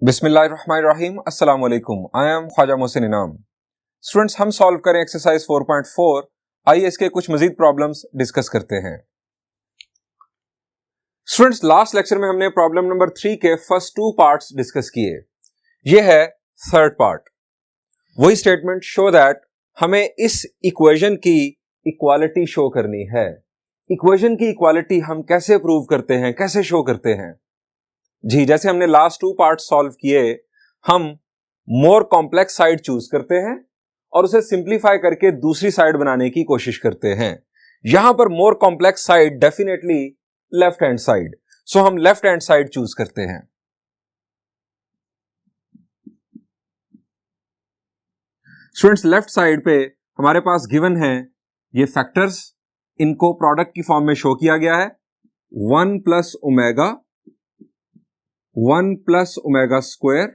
बिस्मिल्लाहिर्रहमानिर्रहीम अस्सलाम वालेकुम। आई एम ख्वाजा मोहसिन इनाम। स्टूडेंट्स, हम सॉल्व करें एक्सरसाइज 4.4। आइए इसके कुछ मजीद प्रॉब्लम्स डिस्कस करते हैं। स्टूडेंट्स, लास्ट लेक्चर में हमने प्रॉब्लम नंबर 3 के फर्स्ट 2 पार्ट्स डिस्कस किए। यह है थर्ड पार्ट। वही स्टेटमेंट शो दैट हमें इस इक्वेशन की इक्वालिटी शो करनी है। इक्वेशन की इक्वालिटी हम कैसे प्रूव करते हैं, कैसे शो करते हैं? जी, जैसे हमने लास्ट 2 पार्ट सॉल्व किए, हम मोर कॉम्प्लेक्स साइड चूज करते हैं और उसे सिंप्लीफाई करके दूसरी साइड बनाने की कोशिश करते हैं। यहां पर more complex side definitely left hand side, so हम लेफ्ट हैंड साइड चूज करते हैं। स्टूडेंट्स, लेफ्ट साइड पे हमारे पास गिवन है ये फैक्टर्स, इनको प्रोडक्ट की फॉर्म में शो किया गया है। 1 plus omega, 1 plus omega square,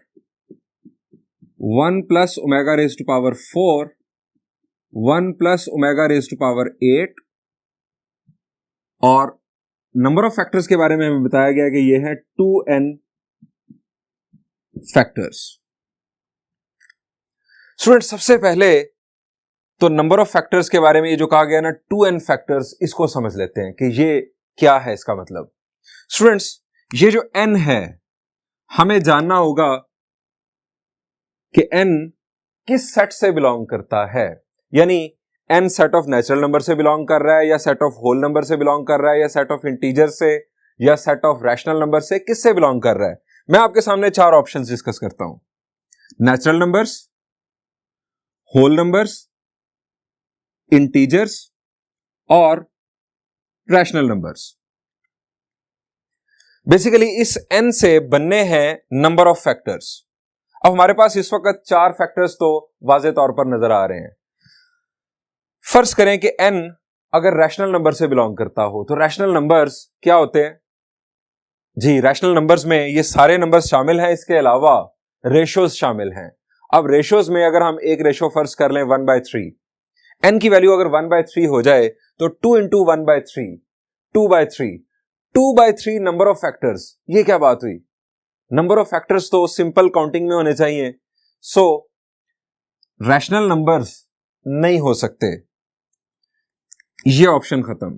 1 plus omega raise to power 4, 1 plus omega raise to power 8, और नंबर ऑफ फैक्टर्स के बारे में हमें बताया गया कि ये है 2n फैक्टर्स। स्टूडेंट, सबसे पहले तो नंबर ऑफ फैक्टर्स के बारे में ये जो कहा गया ना 2n फैक्टर्स, इसको समझ लेते हैं कि ये क्या है, इसका मतलब। स्टूडेंट्स, ये जो n है, हमें जानना होगा कि n किस सेट से बिलोंग करता है। यानी n set of natural number से बिलोंग कर रहा है, या सेट ऑफ होल नंबर से बिलोंग कर रहा है, या सेट ऑफ इंटीजर से, या सेट ऑफ रैशनल नंबर से, किससे बिलोंग कर रहा है? मैं आपके सामने 4 ऑप्शंस डिस्कस करता हूं। Natural numbers, whole numbers, integers और रैशनल नंबर्स। बेसिकली इस n से बनने हैं नंबर ऑफ फैक्टर्स। अब हमारे पास इस वक्त 4 फैक्टर्स तो वाज़े तौर पर नजर आ रहे हैं। फर्ज करें कि n अगर रैशनल नंबर से बिलोंग करता हो, तो रैशनल नंबर्स क्या होते हैं? जी, रैशनल नंबर्स में ये सारे नंबर्स शामिल हैं, इसके अलावा रेशोज शामिल हैं। अब रेशोज में अगर हम एक रेशो फर्ज कर लें 1/3, n की वैल्यू अगर 1/3 हो जाए तो 2 इंटू 1/3, 2/3, 2/3 नंबर ऑफ फैक्टर्स। ये क्या बात हुई? नंबर ऑफ फैक्टर्स तो सिंपल काउंटिंग में होने चाहिए, सो रैशनल नंबर्स नहीं हो सकते। ये ऑप्शन खत्म,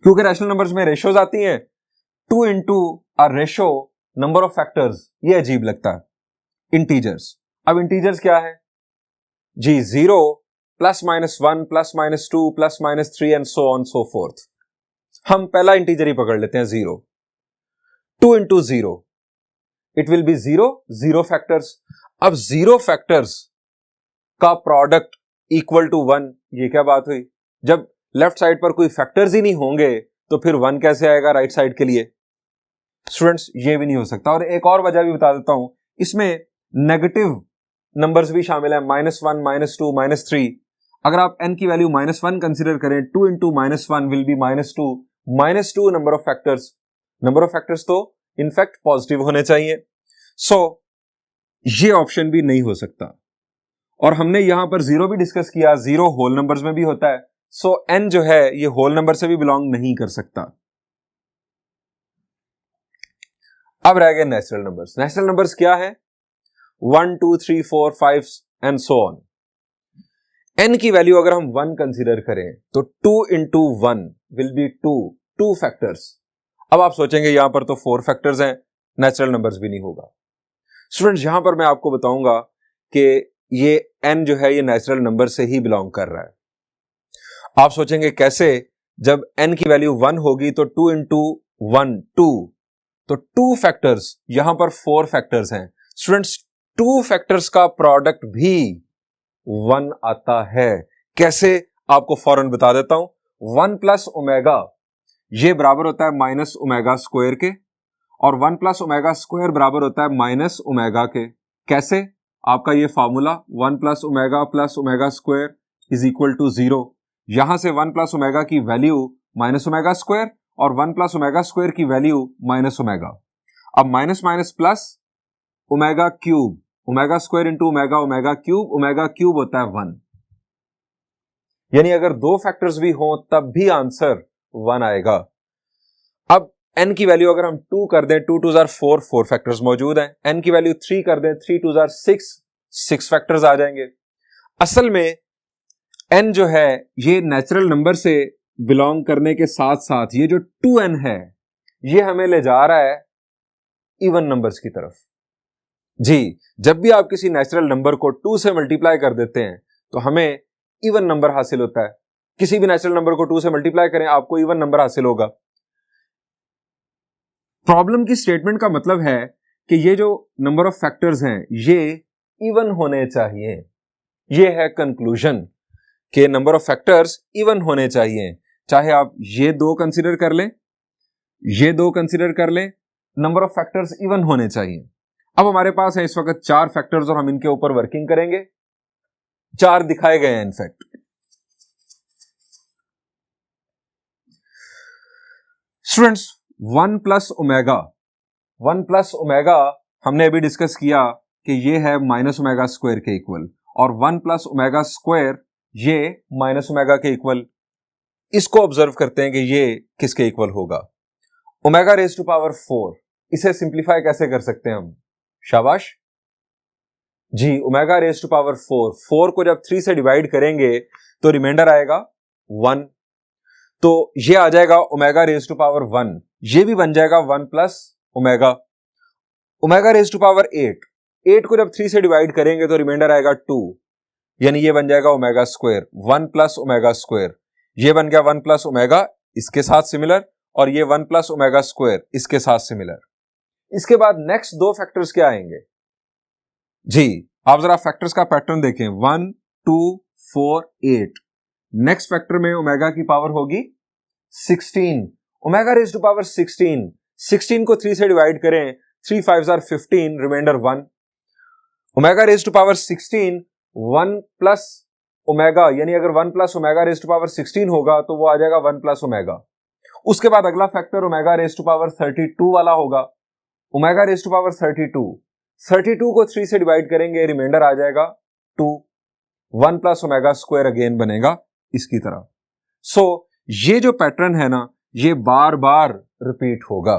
क्योंकि रैशनल नंबर्स में रेशोज आती हैं। 2 into a ratio number of factors, ये अजीब लगता है। इंटीजर्स, अब इंटीजर्स क्या है? जी, 0 plus minus 1 plus minus 2 plus minus 3 and so on so fourth. हम पहला इंटीजर ही पकड़ लेते हैं, 0। 2 into 0, it will B 0, 0 factors. अब 0 फैक्टर्स का प्रोडक्ट इक्वल टू 1, ये क्या बात हुई? जब लेफ्ट साइड पर कोई फैक्टर्स ही नहीं होंगे तो फिर 1 कैसे आएगा राइट साइड के लिए? स्टूडेंट्स, ये भी नहीं हो सकता। और एक और वजह भी बता देता हूं, इसमें नेगेटिव नंबर्स भी शामिल है, -1, -2, -3। अगर आप n की वैल्यू -1 कंसीडर करें, 2 into -1 will be -2, -2 number of factors. Number of factors तो इनफैक्ट पॉजिटिव होने चाहिए, सो ये ऑप्शन भी नहीं हो सकता। और हमने यहां पर 0 भी डिस्कस किया, 0 होल नंबर्स में भी होता है, सो n जो है ये होल नंबर से भी बिलोंग नहीं कर सकता। अब रह गए नेचुरल नंबर्स। नेचुरल नंबर्स क्या है? 1, 2, 3, 4, 5 एंड सो ऑन। n की वैल्यू अगर हम 1 कंसीडर करें तो 2 इंटू 1 विल बी 2 फैक्टर्स। अब आप सोचेंगे यहां पर तो 4 फैक्टर्स हैं, नेचुरल नंबर्स भी नहीं होगा। स्टूडेंट्स, यहां पर मैं आपको बताऊंगा कि ये n जो है ये नेचुरल नंबर से ही बिलोंग कर रहा है। आप सोचेंगे कैसे? जब n की वैल्यू 1 होगी तो 2 इंटू 1 2, तो 2 फैक्टर्स, यहां पर 4 फैक्टर्स हैं। स्टूडेंट्स, 2 फैक्टर्स का प्रोडक्ट भी 1 आता है। कैसे? आपको फौरन बता देता हूं। 1 प्लस ओमेगा ये बराबर होता है माइनस ओमेगा स्क्वायर के, और 1 प्लस ओमेगा स्क्वायर बराबर होता है माइनस ओमेगा के। कैसे? आपका ये formula 1 plus omega square is equal to 0। यहां से 1 प्लस ओमेगा की वैल्यू माइनस ओमेगा स्क्वायर, और 1 प्लस ओमेगा स्क्वायर की वैल्यू माइनस ओमेगा। अब minus minus plus, omega cube, omega square into omega, omega cube होता है 1। यानी अगर 2 फैक्टर्स भी हों तब भी आंसर 1 आएगा। अब n की वैल्यू अगर हम 2 कर दें, 2 2 4, 4 फैक्टर्स मौजूद हैं। n की वैल्यू 3 कर दें, 3 2 6, 6 फैक्टर्स आ जाएंगे। असल में n जो है ये नेचुरल नंबर से बिलोंग करने के साथ साथ ये जो 2n है ये हमें ले जा रहा है इवन नंबर्स की तरफ। जी, जब भी आप किसी नेचुरल नंबर को 2 से मल्टीप्लाई कर देते हैं तो हमें इवन नंबर हासिल होता है। किसी भी नेचुरल नंबर को 2 से मल्टीप्लाई करें, आपको इवन नंबर हासिल होगा। प्रॉब्लम की स्टेटमेंट का मतलब है कि ये जो नंबर ऑफ फैक्टर्स हैं ये इवन होने चाहिए। ये है कंक्लूजन कि नंबर ऑफ फैक्टर्स इवन होने चाहिए। चाहे आप ये दो कंसीडर कर लें, ये दो कंसीडर कर लें, नंबर ऑफ फैक्टर्स इवन होने चाहिए। अब हमारे पास है इस वक्त 4 फैक्टर्स और हम इनके ऊपर वर्किंग करेंगे। 4 दिखाए गए हैं in fact. Students, 1 plus omega, 1 plus omega हमने अभी डिस्कस किया कि ये है माइनस ओमेगा स्क्वायर के इक्वल, और 1 प्लस ओमेगा स्क्वायर ये माइनस ओमेगा के इक्वल। इसको ऑब्जर्व करते हैं कि ये किसके इक्वल होगा। ओमेगा रेज टू पावर 4, इसे सिंप्लीफाई कैसे कर सकते हैं हम? शाबाश जी, ओमेगा रेज टू पावर 4, 4 को जब 3 से डिवाइड करेंगे तो रिमाइंडर आएगा 1, तो ये आ जाएगा ओमेगा रेज टू पावर 1। ये भी बन जाएगा 1 plus omega. Omega raise to power 8, 8 को जब 3 से डिवाइड करेंगे तो रिमाइंडर आएगा 2, यानी ये बन जाएगा omega square, 1 plus omega square. ये बन गया 1 प्लस ओमेगा, इसके साथ सिमिलर, और ये 1 प्लस ओमेगा स्क्वायर इसके साथ सिमिलर। इसके बाद नेक्स्ट दो फैक्टर्स क्या आएंगे जी? आप जरा फैक्टर्स का पैटर्न देखें, 1 2 4 8। नेक्स्ट फैक्टर में ओमेगा की पावर होगी 16, ओमेगा रेज टू पावर 16। 16 को 3 से डिवाइड करें, 3 5 15, reminder 1। Omega raise to power 16, 1 plus omega, यानी अगर 1 plus omega raise to power 16 होगा तो वो आ जाएगा 1 प्लस ओमेगा। उसके बाद अगला factor omega raise to power 32 वाला होगा। ओमेगा रेज टू पावर 32 को 3 से डिवाइड करेंगे, रिमाइंडर आ जाएगा 2। 1 प्लस ओमेगा स्क्वायर अगेन बनेगा इसकी तरह। सो ये जो पैटर्न है ना, ये बार बार रिपीट होगा।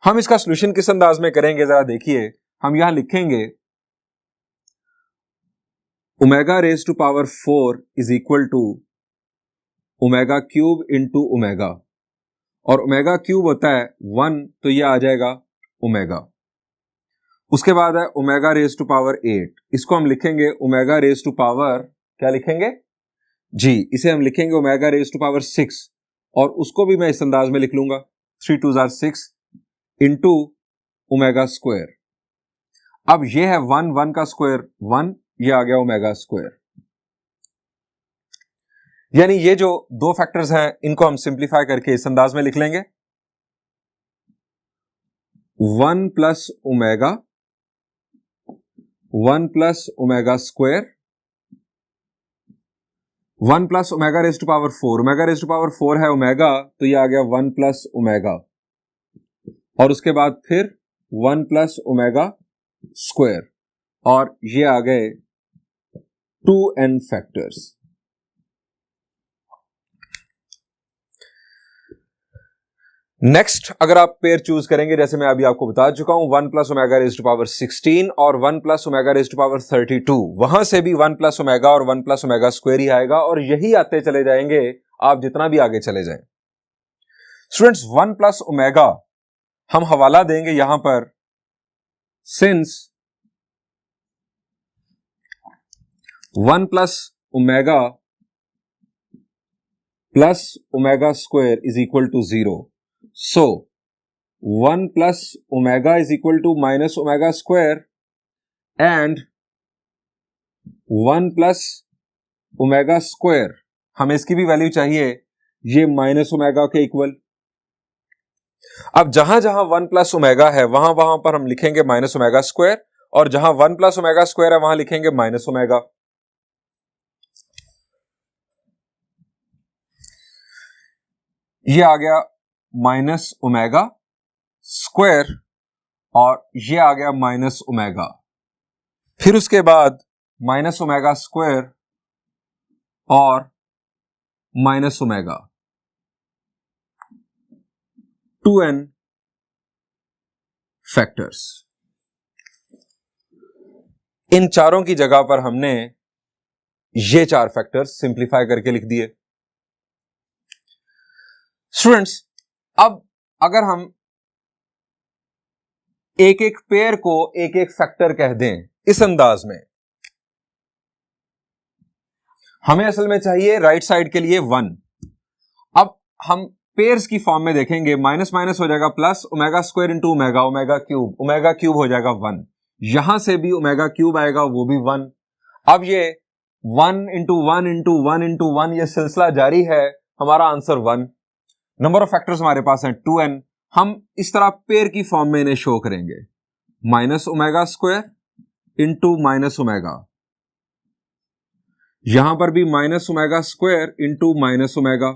हम इसका सोल्यूशन किस अंदाज में करेंगे जरा देखिए। हम यहां लिखेंगे omega raise to power 4 is equal to omega cube into omega, और ओमेगा क्यूब होता है 1, तो ये आ जाएगा ओमेगा। उसके बाद है ओमेगा रेज टू पावर 8, इसको हम लिखेंगे ओमेगा रेज टू पावर, क्या लिखेंगे जी? इसे हम लिखेंगे ओमेगा रेज टू पावर 6, और उसको भी मैं इस अंदाज में लिख लूंगा 3 2 6 इंटू ओमेगा स्क्वायर। अब ये है 1, 1 का स्क्वायर 1, ये आ गया ओमेगा स्क्वायर। यानी ये जो दो फैक्टर्स हैं इनको हम सिंप्लीफाई करके इस अंदाज में लिख लेंगे 1 plus omega, 1 plus omega square, 1 plus omega raise to power 4। Omega raise to power 4 है ओमेगा, तो ये आ गया 1 प्लस ओमेगा, और उसके बाद फिर 1 प्लस ओमेगा स्क्वायर, और ये आ गए 2n फैक्टर्स। नेक्स्ट अगर आप पेयर चूज करेंगे, जैसे मैं अभी आपको बता चुका हूं, 1 plus omega raise to power 16 और 1 plus omega raise to power 32, वहां से भी 1 प्लस ओमेगा और 1 प्लस ओमेगा स्क्वायर ही आएगा, और यही आते चले जाएंगे आप जितना भी आगे चले जाएं। स्टूडेंट्स, 1 प्लस ओमेगा हम हवाला देंगे यहां पर, since 1 plus omega square is equal to 0। So 1 plus omega is equal to minus omega square, and 1 plus omega square हमें इसकी भी वैल्यू चाहिए, ये माइनस ओमेगा के इक्वल। अब जहां जहां 1 प्लस ओमेगा है वहां वहां पर हम लिखेंगे माइनस ओमेगा स्क्वायर, और जहां 1 प्लस ओमेगा स्क्वायर है वहां लिखेंगे माइनस ओमेगा। ये आ गया माइनस ओमेगा स्क्वायर, और ये आ गया माइनस ओमेगा। फिर उसके बाद माइनस ओमेगा स्क्वायर और माइनस ओमेगा, 2n फैक्टर्स। इन चारों की जगह पर हमने ये 4 फैक्टर्स सिंप्लीफाई करके लिख दिए। स्टूडेंट्स, अब अगर हम एक एक पेयर को एक एक फैक्टर कह दें इस अंदाज में, हमें असल में चाहिए राइट साइड के लिए 1। अब हम पेयर्स की फॉर्म में देखेंगे, माइनस माइनस हो जाएगा plus, omega square into omega, omega cube हो जाएगा 1। यहां से भी ओमेगा क्यूब आएगा, वो भी 1। अब ये 1 इंटू 1 इंटू 1 इंटू 1 ये सिलसिला जारी है। हमारा आंसर 1। नंबर ऑफ फैक्टर्स हमारे पास हैं 2n। हम इस तरह पेयर की फॉर्म में इन्हें शो करेंगे, minus omega square into minus omega, यहां पर भी minus omega square into minus omega.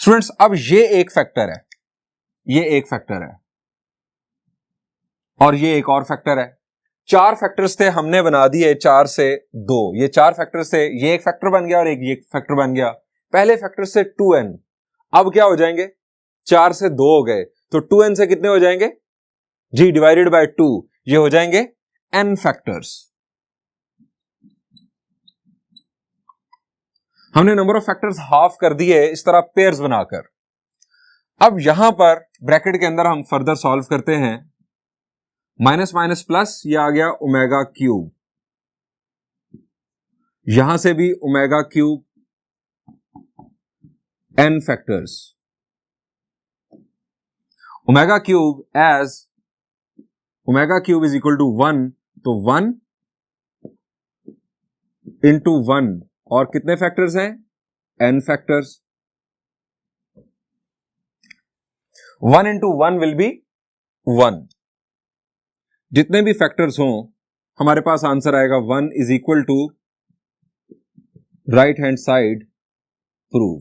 Students, अब ये एक फैक्टर है, ये एक फैक्टर है और ये एक और फैक्टर है। 4 फैक्टर्स थे, हमने बना दिए 4 से 2। ये 4 फैक्टर्स थे, ये एक फैक्टर बन गया और एक ये फैक्टर बन गया। पहले फैक्टर से 2n, अब क्या हो जाएंगे, 4 से 2 हो गए, तो 2n से कितने हो जाएंगे जी, डिवाइडेड बाय 2, ये हो जाएंगे n फैक्टर्स। हमने नंबर ऑफ फैक्टर्स हाफ कर दिए इस तरह पेयर्स बनाकर। अब यहां पर ब्रैकेट के अंदर हम फर्दर सॉल्व करते हैं, माइनस माइनस प्लस, ये आ गया ओमेगा क्यूब, यहां से भी omega cube, n factors. Omega cube as omega cube is equal to 1, तो 1 इंटू 1 और कितने फैक्टर्स हैं, n factors. 1 into 1 will be 1। जितने भी फैक्टर्स हों हमारे पास आंसर आएगा 1 is equal to right hand side prove.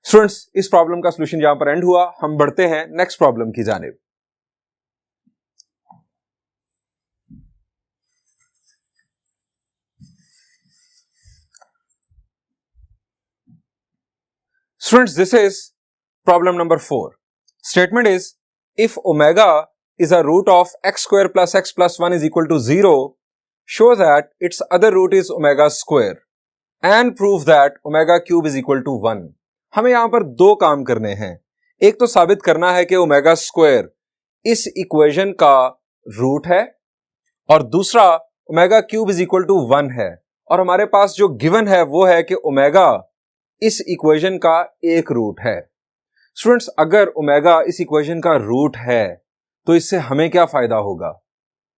Students, इस प्रॉब्लम का सॉल्यूशन यहां पर एंड हुआ। हम बढ़ते हैं नेक्स्ट प्रॉब्लम की जानिब। Students, this is problem number 4. Statement is, if omega is a root of x square plus x plus 1 is equal to 0, show that its other root is omega square and prove that omega cube is equal to 1. हमें यहां पर 2 काम करने हैं। एक तो साबित करना है कि ओमेगा स्क्वायर इस इक्वेशन का रूट है और दूसरा omega cube is equal to 1 है। और हमारे पास जो गिवन है वो है कि ओमेगा इस इक्वेशन का एक रूट है। स्टूडेंट्स, अगर ओमेगा इस इक्वेशन का रूट है तो इससे हमें क्या फायदा होगा,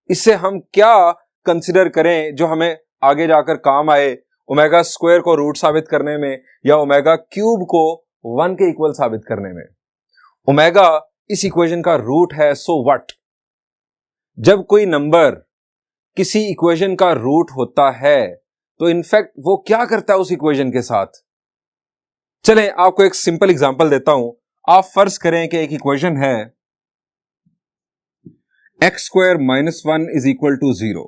इससे हम क्या कंसिडर करें जो हमें आगे जाकर काम आए, ओमेगा स्क्वायर को रूट साबित करने में या ओमेगा क्यूब को 1 के इक्वल साबित करने में। ओमेगा इस इक्वेशन का रूट है, सो व्हाट। जब कोई नंबर किसी इक्वेशन का रूट होता है तो इनफैक्ट वो क्या करता है उस इक्वेशन के साथ। चलें आपको एक सिंपल एग्जांपल देता हूं। आप फर्ज करें कि एक इक्वेशन है x square minus 1 is equal to 0।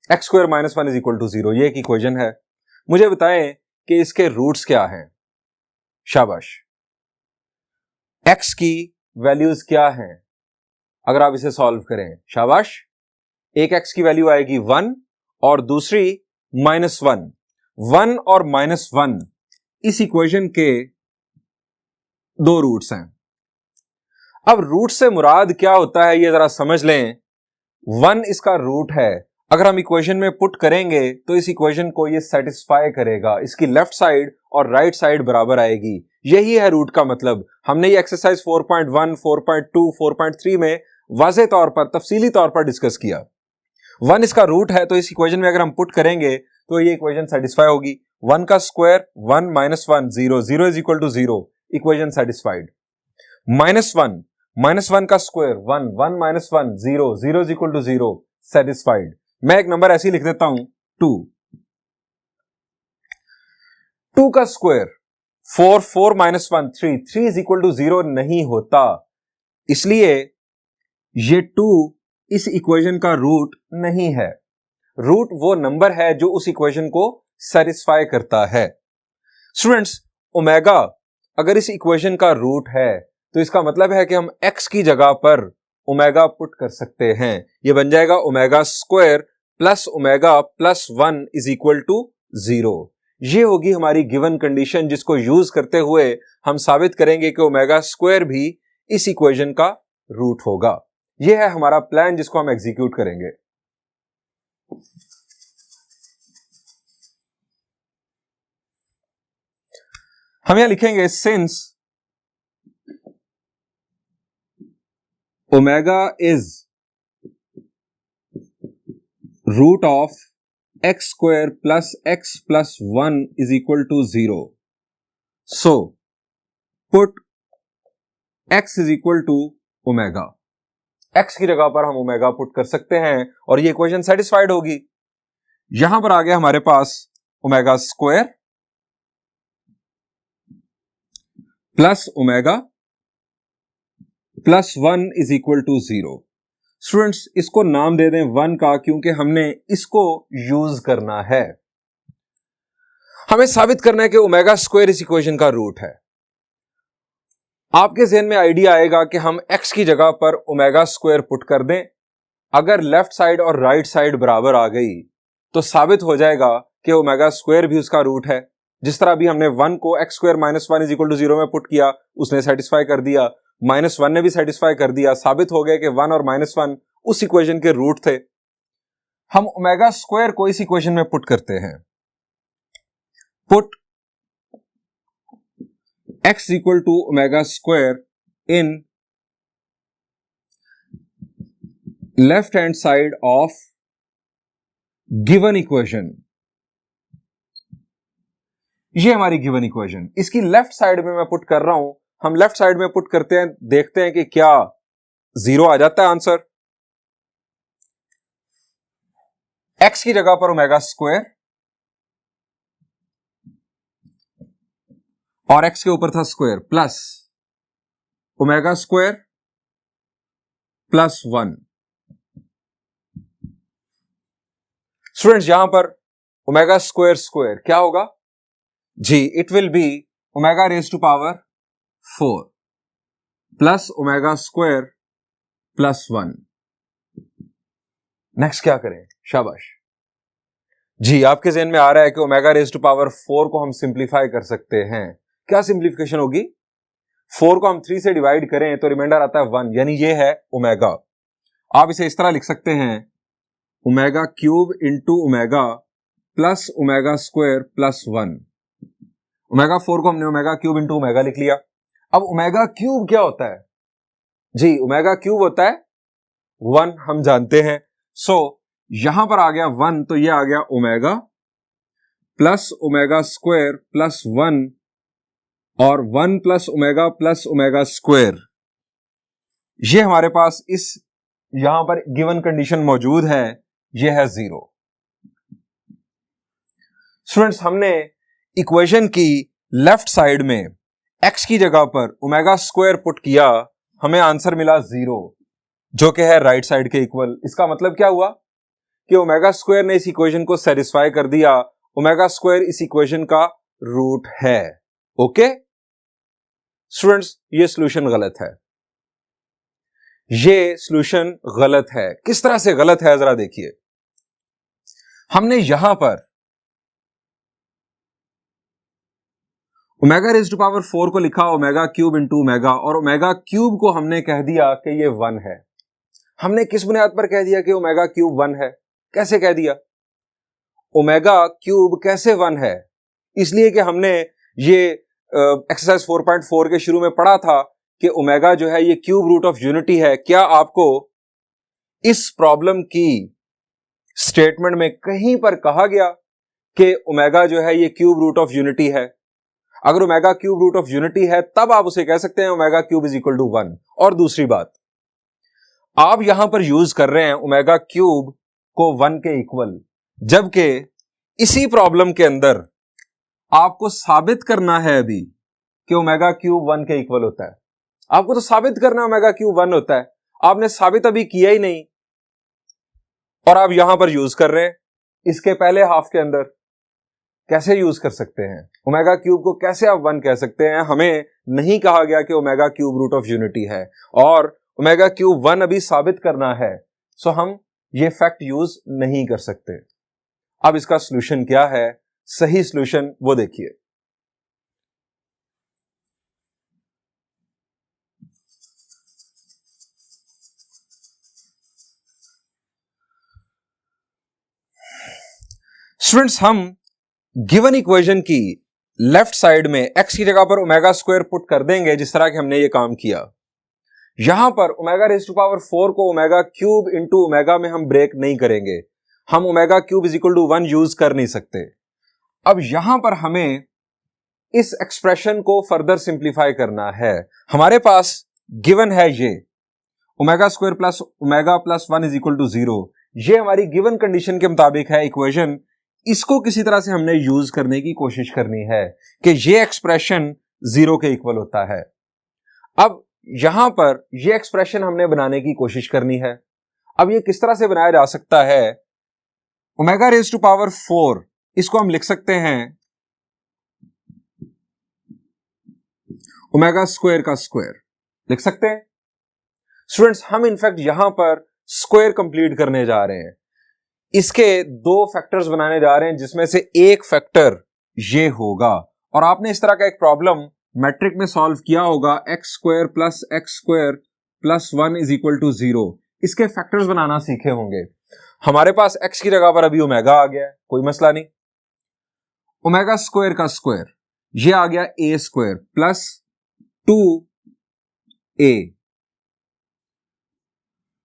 X square minus 1 is equal to 0 ये एक इक्वेशन है। मुझे बताएं कि इसके रूट्स क्या हैं। शाबाश। एक्स की वैल्यूज क्या हैं अगर आप इसे सॉल्व करें। शाबाश। एक एक्स की वैल्यू आएगी 1 और दूसरी -1। 1 और -1 इस इक्वेशन के 2 रूट्स हैं। अब रूट से मुराद क्या होता है ये जरा समझ लें। 1 इसका रूट है। अगर हम इक्वेशन में पुट करेंगे तो इस इक्वेशन को ये सेटिस्फाई करेगा, इसकी लेफ्ट साइड और राइट साइड बराबर आएगी। यही है रूट का मतलब। हमने ये एक्सरसाइज 4.1, 4.2, 4.3 में वाज़े तौर पर, तफसीली तौर पर डिस्कस किया। 1 इसका रूट है तो इस इक्वेशन में अगर हम पुट करेंगे तो ये इक्वेशन सेटिस्फाई होगी। 1 का square 1 -1 0, 0 is equal to 0, equation satisfied. -1 का square 1, 1 -1 0, 0 is equal to 0, satisfied. मैं एक नंबर ऐसे ही लिख देता हूं 2। 2 का स्क्वायर 4, 4 -1 3, 3 इज इक्वल टू 0 नहीं होता, इसलिए ये 2 इस इक्वेशन का रूट नहीं है। रूट वो नंबर है जो उस इक्वेशन को सेटिस्फाई करता है। स्टूडेंट्स, ओमेगा अगर इस इक्वेशन का रूट है तो इसका मतलब है कि हम x की जगह पर ओमेगा पुट कर सकते हैं। ये बन जाएगा omega square plus omega plus 1 is equal to 0। ये होगी हमारी गिवन कंडीशन, जिसको यूज करते हुए हम साबित करेंगे कि ओमेगा स्क्वायर भी इस इक्वेशन का रूट होगा। यह है हमारा प्लान जिसको हम एग्जीक्यूट करेंगे। हम यहां लिखेंगे since omega is root of x square plus x plus 1 is equal to 0, so put x is equal to omega. x की जगह पर हम ओमेगा पुट कर सकते हैं और ये इक्वेशन सेटिस्फाइड होगी। यहां पर आ गया हमारे पास omega square plus omega plus 1 is equal to 0। Students, इसको नाम दे दें 1 का, क्योंकि हमने इसको यूज करना है। हमें साबित करना है कि ओमेगा स्क्वायर इस इक्वेशन का रूट है। आपके ज़हन में आइडिया आएगा कि हम x की जगह पर ओमेगा स्क्वायर पुट कर दें। अगर लेफ्ट साइड और राइट साइड बराबर आ गई तो साबित हो जाएगा कि ओमेगा स्क्वायर भी उसका रूट है। जिस तरह अभी हमने 1 को x square minus 1 is equal to 0 में पुट किया, उसने सेटिस्फाई कर दिया। -1 ने भी सेटिस्फाई कर दिया। साबित हो गया कि 1 और -1 उस इक्वेशन के रूट थे। हम ओमेगा स्क्वायर को इस इक्वेशन में पुट करते हैं। Put x equal to omega square in left hand side of given equation. ये हमारी गिवन इक्वेशन, इसकी लेफ्ट साइड में मैं पुट कर रहा हूं। हम लेफ्ट साइड में पुट करते हैं, देखते हैं कि क्या 0 आ जाता है आंसर। x की जगह पर ओमेगा स्क्वायर और x के ऊपर था square plus omega square plus 1। Students, यहां पर ओमेगा स्क्वायर स्क्वायर क्या होगा जी? It will be omega raise to power 4 plus omega square plus 1। Next क्या करें? शाबाश जी, आपके ज़हन में आ रहा है कि ओमेगा रेज टू पावर 4 को हम सिंप्लीफाई कर सकते हैं। क्या सिंप्लीफिकेशन होगी? 4 को हम 3 से डिवाइड करें तो रिमाइंडर आता है 1, यानी ये है ओमेगा। आप इसे इस तरह लिख सकते हैं, omega cube into omega plus omega square plus 1। Omega 4 को हमने ओमेगा क्यूब इंटू ओमेगा लिख लिया। अब ओमेगा क्यूब क्या होता है जी? ओमेगा क्यूब होता है 1, हम जानते हैं। सो यहां पर आ गया 1, तो ये आ गया omega plus omega square plus 1 और 1 प्लस ओमेगा स्क्वायर। ये हमारे पास इस यहां पर गिवन कंडीशन मौजूद है, ये है 0। स्टूडेंट्स, हमने इक्वेशन की लेफ्ट साइड में x की जगह पर ओमेगा स्क्वायर पुट किया, हमें आंसर मिला 0, जो कि है राइट साइड के इक्वल। इसका मतलब क्या हुआ कि ओमेगा स्क्वायर ने इस इक्वेशन को सेटिस्फाई कर दिया। ओमेगा स्क्वायर इस इक्वेशन का रूट है। ओके स्टूडेंट्स, ये सॉल्यूशन गलत है। ये सॉल्यूशन गलत है। किस तरह से गलत है जरा देखिए। हमने यहां पर ओमेगा रेज टू पावर 4 को लिखा ओमेगा क्यूब इंटू ओमेगा, और ओमेगा क्यूब को हमने कह दिया कि ये 1 है। हमने किस बुनियाद पर कह दिया कि ओमेगा क्यूब 1 है? कैसे कह दिया? ओमेगा क्यूब कैसे 1 है? इसलिए कि हमने ये एक्सरसाइज 4.4 के शुरू में पढ़ा था कि ओमेगा जो है ये क्यूब रूट ऑफ यूनिटी है। क्या आपको इस प्रॉब्लम की स्टेटमेंट में कहीं पर कहा गया कि ओमेगा जो है ये क्यूब रूट ऑफ यूनिटी है? अगर omega cube root of unity है तब आप उसे कह सकते हैं omega cube is equal to 1। और दूसरी बात, आप यहां पर यूज कर रहे हैं ओमेगा क्यूब को 1 के इक्वल, जबकि इसी प्रॉब्लम के अंदर आपको साबित करना है अभी कि ओमेगा क्यूब 1 के इक्वल होता है। आपको तो साबित करना है ओमेगा क्यूब 1 होता है, आपने साबित अभी किया ही नहीं और आप यहां पर यूज कर रहे हैं इसके पहले हाफ के अंदर कैसे यूज कर सकते हैं, ओमेगा क्यूब को कैसे आप 1 कह सकते हैं। हमें नहीं कहा गया कि omega cube root of unity है और ओमेगा क्यूब 1 अभी साबित करना है, सो हम ये फैक्ट यूज नहीं कर सकते। अब इसका सॉल्यूशन क्या है, सही सॉल्यूशन वो देखिए। स्टूडेंट्स, हम गिवन इक्वेशन की लेफ्ट साइड में x की जगह पर ओमेगा स्क्वायर पुट कर देंगे, जिस तरह कि हमने ये काम किया। यहां पर ओमेगा रेज़ टू पावर 4 को ओमेगा क्यूब इंटू ओमेगा में हम ब्रेक नहीं करेंगे, हम omega cube is equal to 1 use कर नहीं सकते। अब यहां पर हमें इस एक्सप्रेशन को फर्दर सिंप्लीफाई करना है। हमारे पास गिवन है ये omega square plus omega plus 1 is equal to 0। ये हमारी गिवन कंडीशन के मुताबिक है इक्वेशन। इसको किसी तरह से हमने यूज करने की कोशिश करनी है कि ये एक्सप्रेशन 0 के इक्वल होता है। अब यहां पर ये एक्सप्रेशन हमने बनाने की कोशिश करनी है। अब ये किस तरह से बनाया जा सकता है, ओमेगा रेज़ टू पावर 4 इसको हम लिख सकते हैं ओमेगा स्क्वायर का स्क्वायर लिख सकते हैं। स्टूडेंट्स, हम इनफैक्ट यहां पर स्क्वायर कंप्लीट करने जा रहे हैं। इसके 2 फैक्टर्स बनाने जा रहे हैं, जिसमें से एक फैक्टर ये होगा। और आपने इस तरह का एक प्रॉब्लम मैट्रिक में सॉल्व किया होगा, x square plus 1 is equal to 0। इसके फैक्टर्स बनाना सीखे होंगे। हमारे पास x की जगह पर अभी ओमेगा आ गया है, कोई मसला नहीं। ओमेगा स्क्वायर का स्क्वायर ये आ गया a स्क्वायर प्लस 2a।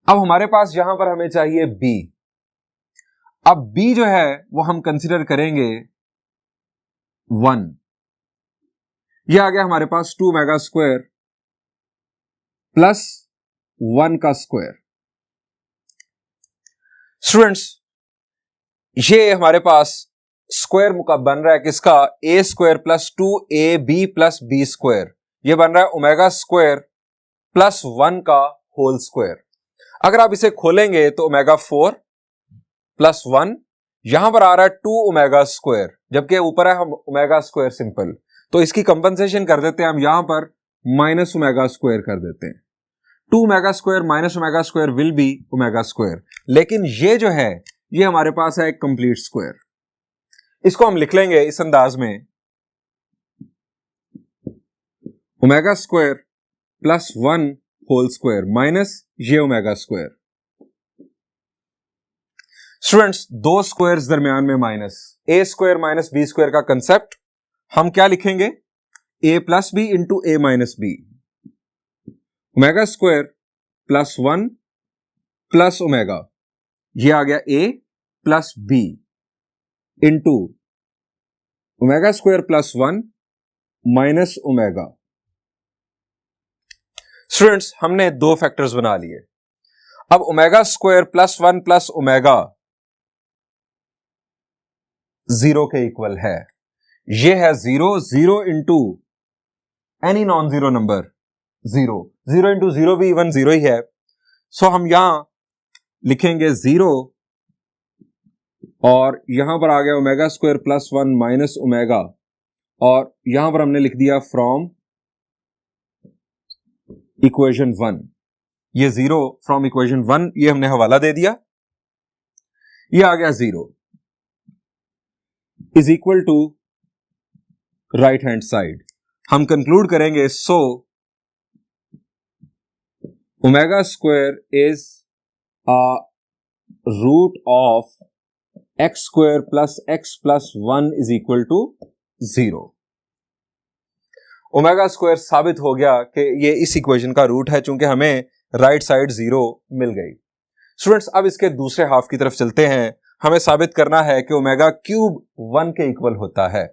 अब हमारे पास यहां पर हमें चाहिए b। अब b जो है वो हम कंसीडर करेंगे 1। ये आ गया हमारे पास 2 ओमेगा स्क्वायर प्लस 1 का स्क्वायर। स्टूडेंट्स, ये हमारे पास स्क्वायर बन रहा है किसका, a square plus 2ab plus b square. ये बन रहा है ओमेगा स्क्वायर प्लस 1 का होल स्क्वायर। अगर आप इसे खोलेंगे तो ओमेगा 4 प्लस 1, यहां पर आ रहा है 2 ओमेगा स्क्वायर, जबकि ऊपर है हम ओमेगा स्क्वायर सिंपल। तो इसकी कंपनसेशन कर देते हैं हम, यहां पर माइनस ओमेगा स्क्वायर कर देते हैं। 2 omega square minus omega square will be omega square. लेकिन ये जो है ये हमारे पास है एक कंप्लीट स्क्वायर। इसको हम लिख लेंगे इस अंदाज में, omega square plus 1 whole square minus ये ओमेगा स्क्वायर। स्टूडेंट्स, 2 स्क्वायर्स दरमियान में minus, a square minus b square का कंसेप्ट हम क्या लिखेंगे, a plus b into a minus b. Omega square plus 1 plus omega, ये आ गया a plus b into omega square plus 1 minus omega. Students, हमने 2 फैक्टर्स बना लिए। अब omega square plus 1 plus omega 0 के इक्वल है। ये है 0 into any non zero number 0 into 0 भी इवन 0 ही है। सो हम यहां लिखेंगे 0 और यहां पर आ गया omega square plus 1 minus omega, और यहां पर हमने लिख दिया फ्रॉम इक्वेशन 1। ये 0 फ्रॉम इक्वेशन 1 ये हमने हवाला दे दिया, ये आ गया 0 is equal to right hand side. हम कंक्लूड करेंगे, so omega square is a root of x square plus 1 is equal to 0। Omega square साबित हो गया कि ये इस इक्वेशन का रूट है, चूंकि हमें राइट साइड 0 मिल गई। स्टूडेंट्स, अब इसके दूसरे हाफ की तरफ चलते हैं। हमें साबित करना है कि ओमेगा क्यूब 1 के इक्वल होता है।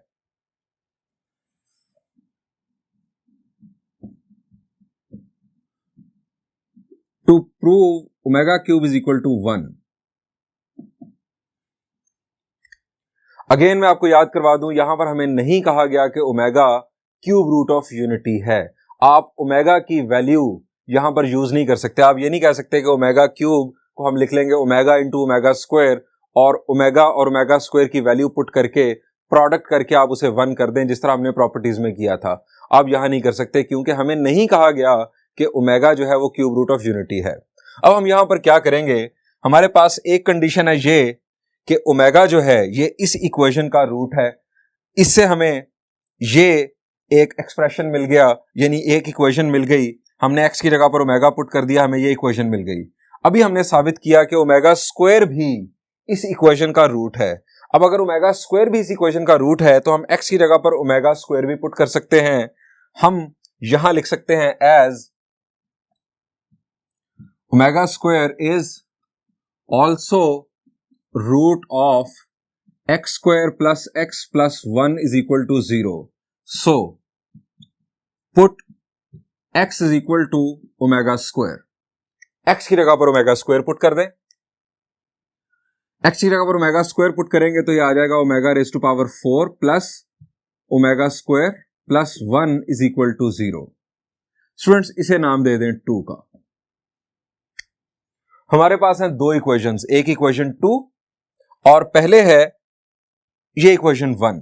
To prove omega cube is equal to 1, again मैं आपको याद करवा दूं, यहां पर हमें नहीं कहा गया कि omega cube root of unity है। आप ओमेगा की वैल्यू यहां पर यूज नहीं कर सकते। आप ये नहीं कह सकते कि ओमेगा क्यूब को हम लिख लेंगे ओमेगा इंटू ओमेगा स्क्वायर और ओमेगा स्क्वायर की वैल्यू पुट करके प्रोडक्ट करके आप उसे 1 कर दें, जिस तरह हमने प्रॉपर्टीज में किया था। आप यहां नहीं कर सकते क्योंकि हमें नहीं कहा गया कि ओमेगा जो है वो क्यूब रूट ऑफ यूनिटी है। अब हम यहां पर क्या करेंगे, हमारे पास एक कंडीशन है ये कि ओमेगा जो है ये इस इक्वेशन का रूट है। इससे हमें ये एक एक्सप्रेशन मिल गया, यानी एक इक्वेशन मिल गई। हमने एक्स की जगह पर ओमेगा पुट कर दिया, हमें ये इक्वेशन मिल गई। अभी हमने साबित किया कि ओमेगा स्क्वायर भी इस इक्वेशन का रूट है। अब अगर ओमेगा स्क्वायर भी इस इक्वेशन का रूट है तो हम एक्स की जगह पर ओमेगा स्क्वायर भी पुट कर सकते हैं। हम यहां लिख सकते हैं as omega square is also root of x square plus x plus 1 is equal to 0। So put x is equal to omega square. X की जगह पर ओमेगा स्क्वायर पुट कर दें। एक्स की जगह पर ओमेगा स्क्वायर पुट करेंगे तो ये आ जाएगा omega raise to power 4 plus omega square plus 1 is equal to 0। Students इसे नाम दे दें 2 का। हमारे पास हैं दो इक्वेशंस, एक इक्वेशन 2 और पहले है ये इक्वेशन 1।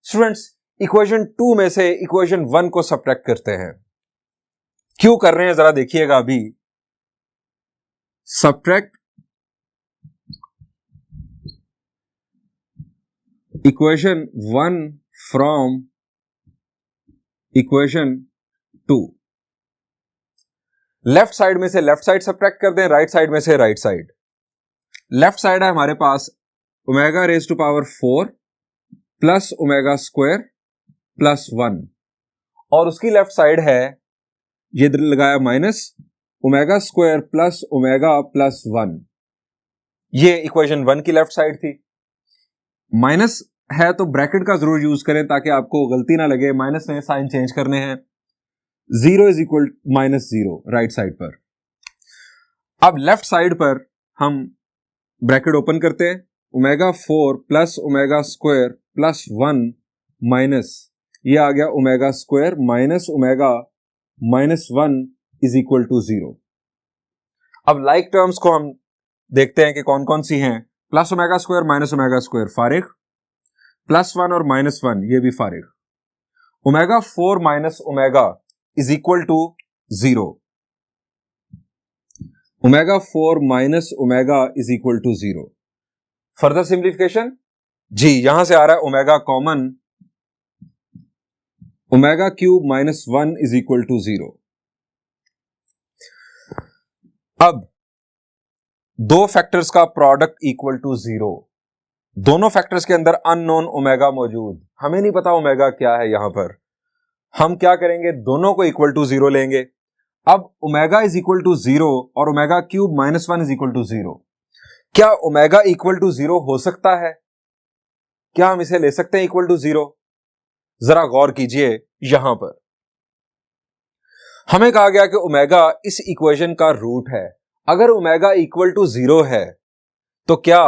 स्टूडेंट्स इक्वेशन 2 में से इक्वेशन 1 को सब्ट्रैक्ट करते हैं। क्यों कर रहे हैं जरा देखिएगा। अभी subtract equation 1 from equation 2। Left side में से लेफ्ट साइड सब्ट्रैक्ट कर दें, राइट साइड में से राइट साइड। लेफ्ट साइड है हमारे पास omega raise to power 4 plus omega square plus 1 और उसकी लेफ्ट साइड है ये लगाया minus omega square plus omega plus 1। ये इक्वेशन 1 की लेफ्ट साइड थी। माइनस है तो ब्रैकेट का जरूर यूज करें ताकि आपको गलती ना लगे। माइनस में साइन चेंज करने हैं। 0 is equal minus 0 right side पर। अब लेफ्ट साइड पर हम ब्रैकेट ओपन करते हैं। Omega 4 plus omega square plus 1 minus ये आ गया omega square minus omega minus 1 is equal to 0। अब लाइक टर्म्स को हम देखते हैं कि कौन कौन सी हैं। Plus omega square minus omega square फारिग, प्लस 1 और माइनस 1 ये भी फारिग। Omega 4 minus omega is equal to 0। Omega 4 minus omega is equal to 0। Further simplification जी, यहां से आ रहा है omega common, omega cube minus 1 is equal to 0। अब दो फैक्टर्स का प्रोडक्ट इक्वल टू 0। दोनों फैक्टर्स के अंदर अननोन ओमेगा मौजूद, हमें नहीं पता ओमेगा क्या है। यहां पर हम क्या करेंगे, दोनों को इक्वल टू 0 लेंगे। अब ओमेगा इज इक्वल टू 0 और omega cube minus 1 is equal to 0। क्या ओमेगा इक्वल टू 0 हो सकता है? क्या हम इसे ले सकते हैं इक्वल टू 0? जरा गौर कीजिए। यहां पर हमें कहा गया कि ओमेगा इस इक्वेशन का रूट है। अगर ओमेगा इक्वल टू 0 है तो क्या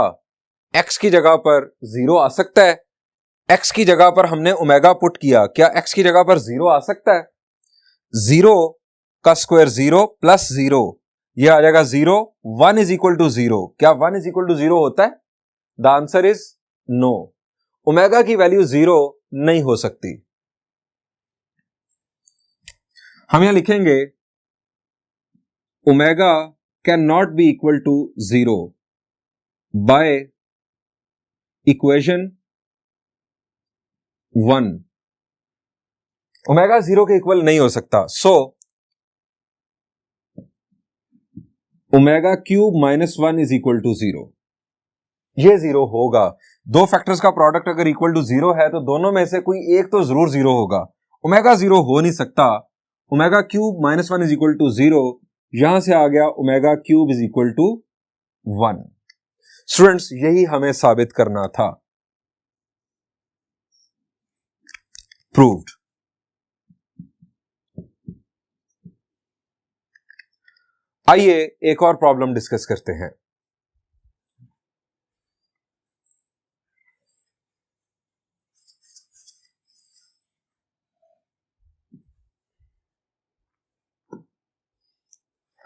x की जगह पर 0 आ सकता है? x की जगह पर हमने ओमेगा पुट किया, क्या x की जगह पर 0 आ सकता है? 0 का स्क्वायर 0 प्लस 0 ये आ जाएगा 0। 1 इज इक्वल टू 0, क्या 1 इज इक्वल टू 0 होता है? The answer is no. Omega की वैल्यू 0 नहीं हो सकती। हम यहां लिखेंगे omega can not be equal to 0 by equation 1। Omega 0 के इक्वल नहीं हो सकता। So omega cube minus 1 is equal to 0। ये 0 होगा। दो फैक्टर्स का प्रोडक्ट अगर इक्वल टू 0 है तो दोनों में से कोई एक तो जरूर 0 होगा। ओमेगा 0 हो नहीं सकता। Omega cube minus 1 is equal to 0, यहां से आ गया omega cube is equal to 1। Students यही हमें साबित करना था। प्रूव्ड। आइए एक और प्रॉब्लम डिस्कस करते हैं।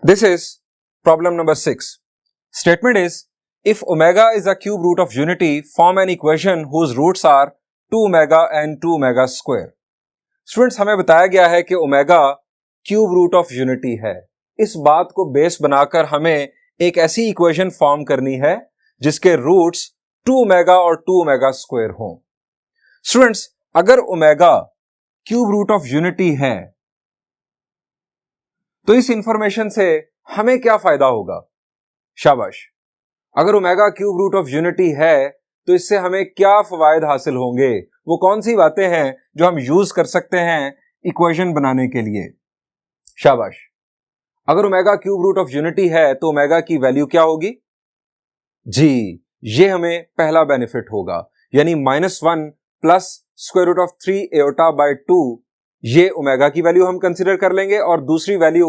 This is problem number 6. Statement is, if omega is a cube root of unity, form an equation whose roots are 2 omega and 2 omega square. Students, हमें बताया गया है कि omega cube root of unity है। इस बात को बेस बनाकर हमें एक ऐसी इक्वेशन फॉर्म करनी है जिसके रूट्स 2 ओमेगा और 2 ओमेगा स्क्वायर हों। स्टूडेंट्स, अगर omega cube root of unity है तो इस इंफॉर्मेशन से हमें क्या फायदा होगा? शाबाश। अगर omega cube root of unity है तो इससे हमें क्या फवायद हासिल होंगे? वो कौन सी बातें हैं जो हम यूज कर सकते हैं इक्वेशन बनाने के लिए? शाबाश। अगर omega cube root of unity है तो ओमेगा की वैल्यू क्या होगी? जी, ये हमें पहला बेनिफिट होगा, यानी -1 plus square root of 3 iota by 2, ये ओमेगा की वैल्यू हम कंसीडर कर लेंगे और दूसरी वैल्यू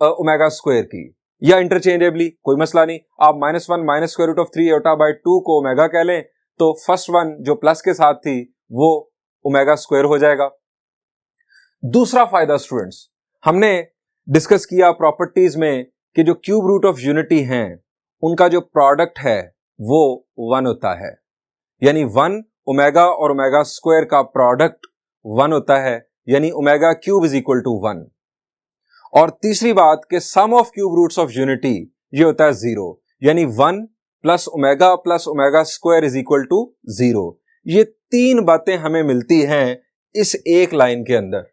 ओमेगा स्क्वायर की, या इंटरचेंजेबली, कोई मसला नहीं। आप -1 minus square root of 3 iota by 2 को ओमेगा कह लें तो फर्स्ट वन जो प्लस के साथ थी वो ओमेगा स्क्वायर हो जाएगा। दूसरा फायदा स्टूडेंट्स, हमने डिस्कस किया प्रॉपर्टीज में कि जो क्यूब रूट ऑफ यूनिटी हैं उनका जो प्रोडक्ट है वो 1 होता है, यानी 1 ओमेगा और ओमेगा स्क्वायर का प्रोडक्ट 1 होता है, यानी omega cube is equal to 1। और तीसरी बात कि sum of cube roots of unity ये होता है 0, यानी 1 plus omega square is equal to 0। ये तीन बातें हमें मिलती हैं इस एक लाइन के अंदर।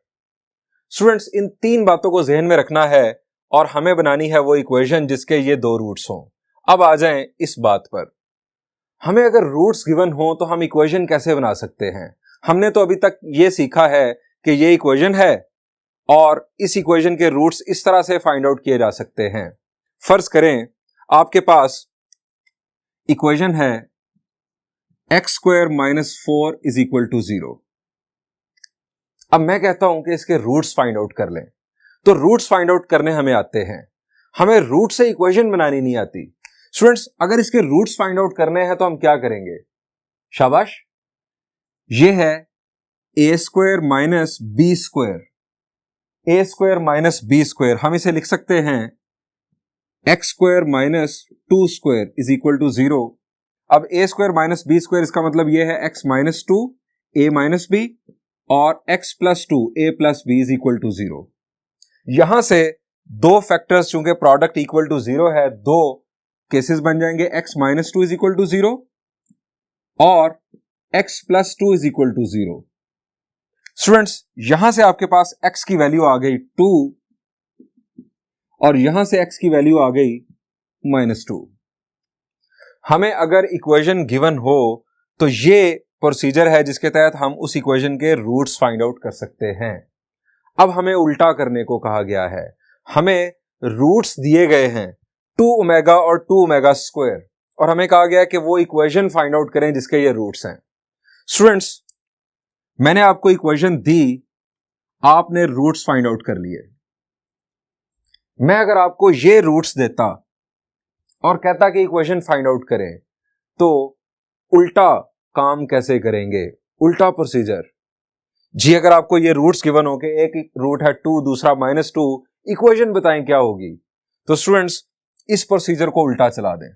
स्टूडेंट्स, इन तीन बातों को जहन में रखना है और हमें बनानी है वो इक्वेशन जिसके ये दो रूट्स हों। अब आ जाएं इस बात पर, हमें अगर रूट्स गिवन हो तो हम इक्वेशन कैसे बना सकते हैं? हमने तो अभी तक ये सीखा है कि ये इक्वेशन है और इस इक्वेशन के रूट्स इस तरह से फाइंड आउट किए जा सकते हैं। फर्ज करें आपके पास इक्वेशन है x square minus 4 is equal to 0। अब मैं कहता हूं कि इसके रूट्स फाइंड आउट कर लें, तो रूट्स फाइंड आउट करने हमें आते हैं, हमें रूट से इक्वेशन बनानी नहीं आती। स्टूडेंट्स, अगर इसके रूट्स फाइंड आउट करने हैं तो हम क्या करेंगे? शाबाश, ये है a square minus b square, a square minus b square, हम इसे लिख सकते हैं x square minus 2 square is equal to 0। अब a square minus b square, इसका मतलब यह है x minus 2 a minus b और x plus 2 a plus b is equal to 0। यहां से दो फैक्टर्स चूंकि प्रोडक्ट इक्वल टू 0 है, दो केसेस बन जाएंगे, x minus 2 is equal to 0 और x plus 2 is equal to 0। Students, यहां से आपके पास x की वैल्यू आ गई 2 और यहां से x की वैल्यू आ गई -2। हमें अगर इक्वेशन गिवन हो तो ये प्रोसीजर है जिसके तहत हम उस इक्वेशन के रूट्स फाइंड आउट कर सकते हैं। अब हमें उल्टा करने को कहा गया है, हमें रूट्स दिए गए हैं 2 ओमेगा और 2 ओमेगा स्क्वायर, और हमें कहा गया है कि वो इक्वेशन फाइंड आउट करें जिसके ये रूट्स हैं। स्टूडेंट्स, मैंने आपको इक्वेशन दी, आपने रूट्स फाइंड आउट कर लिए। मैं अगर आपको ये रूट्स देता और कहता कि इक्वेशन फाइंड आउट करें, तो उल्टा काम कैसे करेंगे? उल्टा प्रोसीजर। जी, अगर आपको ये रूट्स गिवन हो कि एक रूट है 2, दूसरा -2, इक्वेशन बताएं क्या होगी? तो स्टूडेंट्स, इस प्रोसीजर को उल्टा चला दें।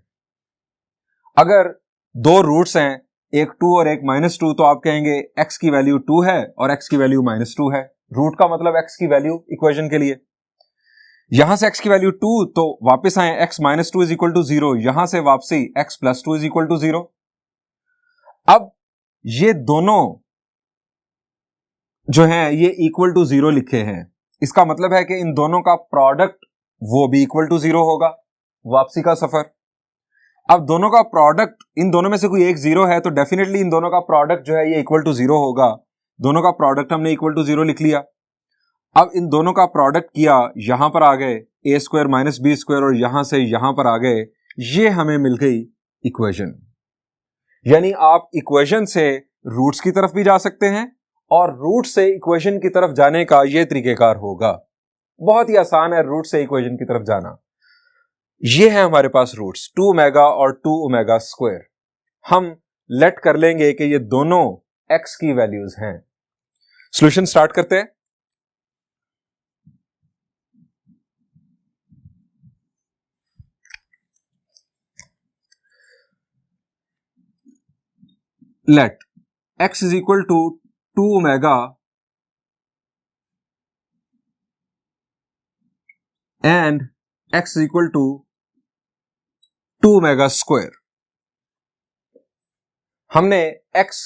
अगर दो रूट्स हैं, एक 2 और एक -2, तो आप कहेंगे x की वैल्यू 2 है और x की वैल्यू -2 है। रूट का मतलब x की वैल्यू इक्वेशन के लिए। यहां से x की वैल्यू 2, तो वापस आए x -2 इज इक्वल टू 0, यहां से वापसी x plus 2 is equal to 0। अब ये दोनों जो हैं ये इक्वल टू 0 लिखे हैं, इसका मतलब है कि इन दोनों का प्रोडक्ट वो भी इक्वल टू 0 होगा, वापसी का सफर। अब दोनों का प्रोडक्ट, इन दोनों में से कोई एक 0 है तो डेफिनेटली इन दोनों का प्रोडक्ट जो है ये इक्वल टू 0 होगा। दोनों का प्रोडक्ट हमने इक्वल टू 0 लिख लिया। अब इन दोनों का प्रोडक्ट किया, यहां पर आ गए a square minus b square और यहां से यहां पर आ गए, ये हमें मिल गई इक्वेशन। यानी आप इक्वेशन से रूट्स की तरफ भी जा सकते हैं और रूट से इक्वेशन की तरफ जाने का यह तरीकेकार होगा। बहुत ही आसान है रूट से इक्वेशन की तरफ जाना। ये है हमारे पास रूट्स 2 ओमेगा और 2 ओमेगा स्क्वायर। हम लेट कर लेंगे कि ये दोनों x की वैल्यूज हैं। सॉल्यूशन स्टार्ट करते हैं। Let x is equal to 2 omega and x is equal to 2 omega square. हमने x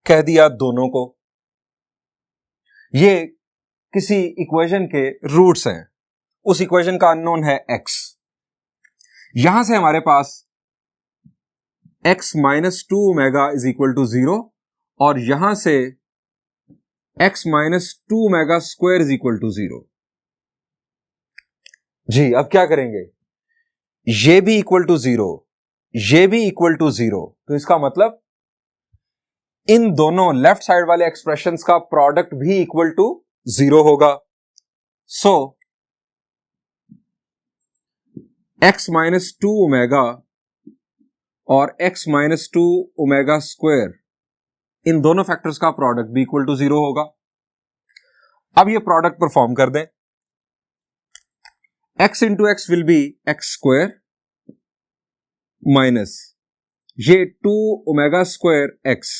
कह दिया दोनों को, ये किसी इक्वेशन के रूट्स हैं, उस इक्वेशन का अननोन है x। यहां से हमारे पास x minus 2 omega is equal to 0 और यहां से x minus 2 omega square is equal to 0। जी अब क्या करेंगे, ये भी इक्वल टू 0, ये भी इक्वल टू 0, तो इसका मतलब इन दोनों लेफ्ट साइड वाले एक्सप्रेशंस का प्रोडक्ट भी इक्वल टू 0 होगा। सो x माइनस 2 ओमेगा और x माइनस 2 ओमेगा स्क्वायर, इन दोनों फैक्टर्स का प्रोडक्ट भी इक्वल टू 0 होगा। अब ये प्रोडक्ट परफॉर्म कर दें, x into x will be x square minus ये 2 omega square x,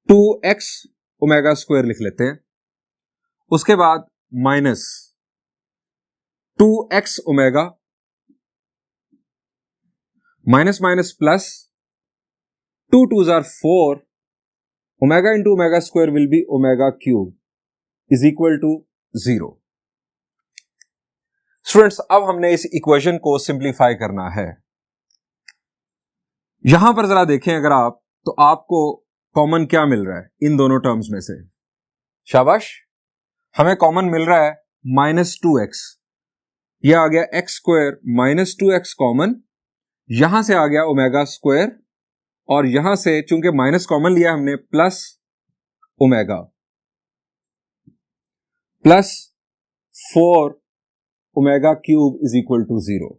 2x omega square लिख लेते हैं, उसके बाद minus 2x omega, minus minus plus 2 2s are 4, omega into omega square will be omega cube is equal to 0। Students अब हमने इस equation को सिंप्लीफाई करना है। यहां पर जरा देखें अगर आप, तो आपको कॉमन क्या मिल रहा है इन दोनों टर्म्स में से, शाबाश, हमें कॉमन मिल रहा है माइनस 2x, यह आ गया x square minus 2x common, यहां से आ गया ओमेगा स्क्वायर और यहां से चूंकि माइनस कॉमन लिया हमने plus omega plus 4 omega cube is equal to 0।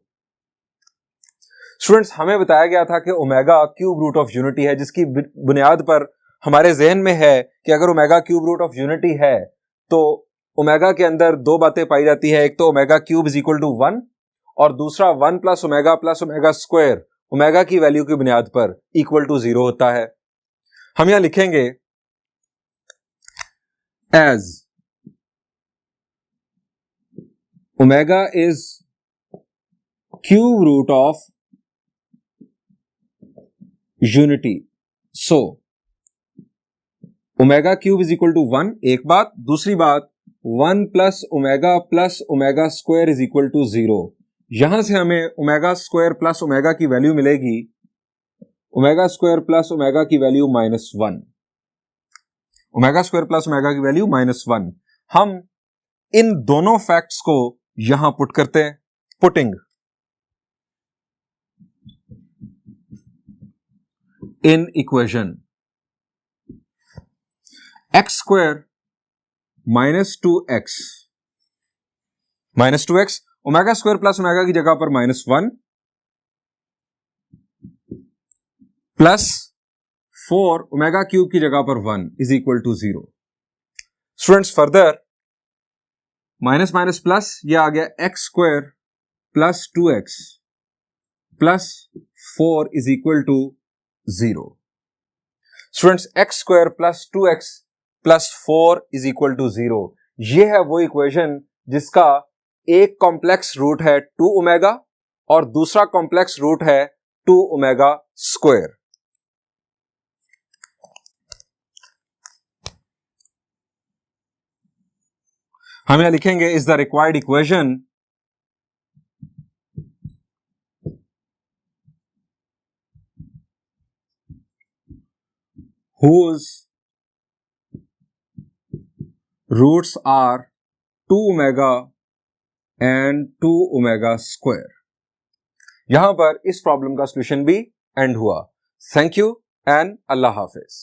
Students हमें बताया गया था कि omega cube root of unity है, जिसकी बुनियाद पर हमारे जहन में है कि अगर omega cube root of unity है तो ओमेगा के अंदर दो बातें पाई जाती है, एक तो omega cube is equal to 1 और दूसरा 1 प्लस ओमेगा स्क्वायर ओमेगा की वैल्यू की बुनियाद पर इक्वल टू 0 होता है। हम यहां लिखेंगे as omega is cube root of unity, so omega cube is equal to 1, एक बात, दूसरी बात 1 plus omega square is equal to 0। यहां से हमें ओमेगा स्क्वायर प्लस ओमेगा की वैल्यू मिलेगी, ओमेगा स्क्वायर प्लस ओमेगा की value -1, omega square plus omega की वैल्यू -1। हम इन दोनों फैक्ट्स को यहां पुट करते हैं, putting in equation x square minus 2x omega square plus omega की जगह पर -1 प्लस 4 ओमेगा क्यूब की जगह पर 1 is equal to 0। Students further minus minus plus, ये आ गया x square plus 2x plus 4 is equal to 0। Students x square plus 2x plus 4 is equal to 0, ये है वो इक्वेशन जिसका एक कॉम्प्लेक्स रूट है 2 ओमेगा और दूसरा कॉम्प्लेक्स रूट है 2 ओमेगा स्क्वायर। हम यहां लिखेंगे is the required equation whose roots are 2 omega and 2 omega square. यहां पर इस प्रॉब्लम का सॉल्यूशन भी एंड हुआ। Thank you and Allah Hafiz.